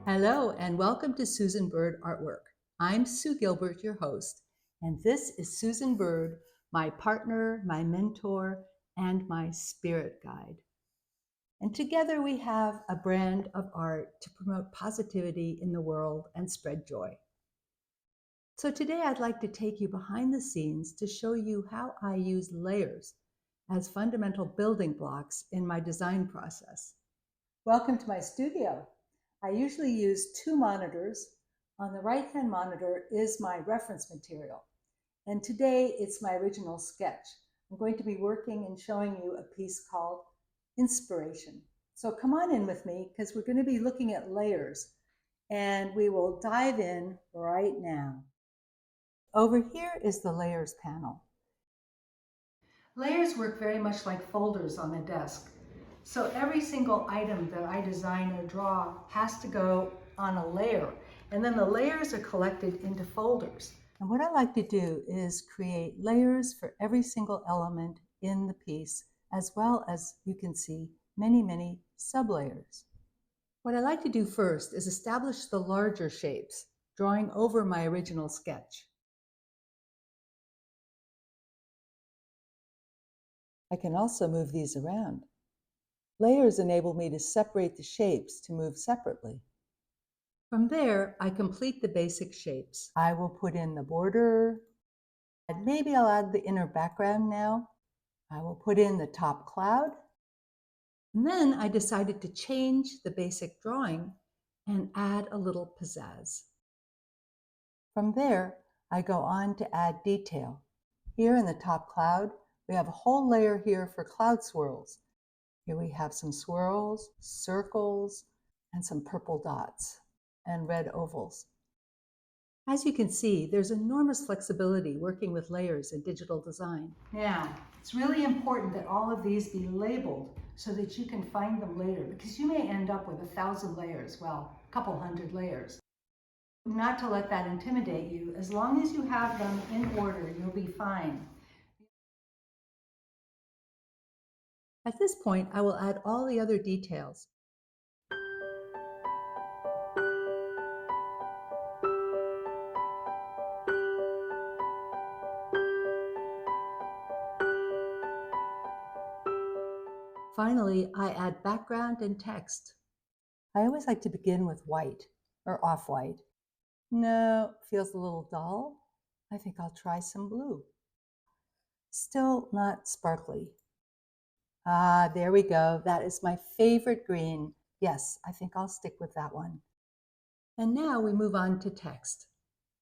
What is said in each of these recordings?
Hello, and welcome to Susan Bird Artwork. I'm Sue Gilbert, your host, and this is Susan Bird, my partner, my mentor, and my spirit guide. And together we have a brand of art to promote positivity in the world and spread joy. So today I'd like to take you behind the scenes to show you how I use layers as fundamental building blocks in my design process. Welcome to my studio. I usually use two monitors. On the right-hand monitor is my reference material. And today it's my original sketch. I'm going to be working and showing you a piece called Inspiration. So come on in with me because we're going to be looking at layers and we will dive in right now. Over here is the layers panel. Layers work very much like folders on the desk. So every single item that I design or draw has to go on a layer, and then the layers are collected into folders. And what I like to do is create layers for every single element in the piece, as well as you can see many sublayers. What I like to do first is establish the larger shapes, drawing over my original sketch. I can also move these around. Layers enable me to separate the shapes to move separately. From there, I complete the basic shapes. I will put in the border, and maybe I'll add the inner background now. I will put in the top cloud. And then I decided to change the basic drawing and add a little pizzazz. From there, I go on to add detail. Here in the top cloud, we have a whole layer here for cloud swirls. Here we have some swirls, circles, and some purple dots and red ovals. As you can see, there's enormous flexibility working with layers in digital design. Now, it's really important that all of these be labeled so that you can find them later, because you may end up with 1,000 layers, well, a couple hundred layers. Not to let that intimidate you. As long as you have them in order, you'll be fine. At this point, I will add all the other details. Finally, I add background and text. I always like to begin with white or off-white. No, feels a little dull. I think I'll try some blue. Still not sparkly. Ah, there we go. That is my favorite green. Yes, I think I'll stick with that one. And now we move on to text.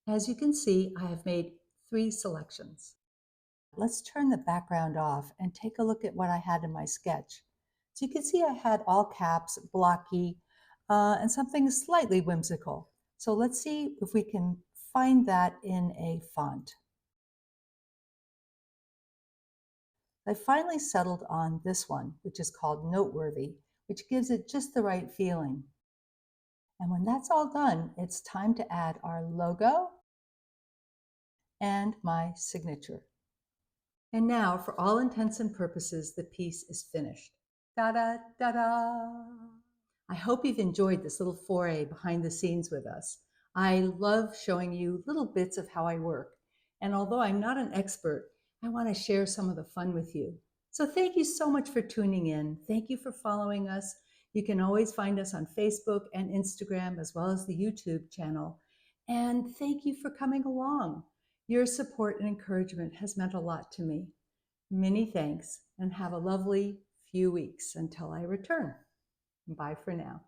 As you can see, I have made 3 selections. Let's turn the background off and take a look at what I had in my sketch. So you can see I had all caps, blocky, and something slightly whimsical. So let's see if we can find that in a font. I finally settled on this one, which is called Noteworthy, which gives it just the right feeling. And when that's all done, it's time to add our logo and my signature. And now, for all intents and purposes, the piece is finished. Da-da, da-da! I hope you've enjoyed this little foray behind the scenes with us. I love showing you little bits of how I work. And although I'm not an expert, I want to share some of the fun with you. So thank you so much for tuning in. Thank you for following us. You can always find us on Facebook and Instagram, as well as the YouTube channel. And thank you for coming along. Your support and encouragement has meant a lot to me. Many thanks, and have a lovely few weeks until I return. Bye for now.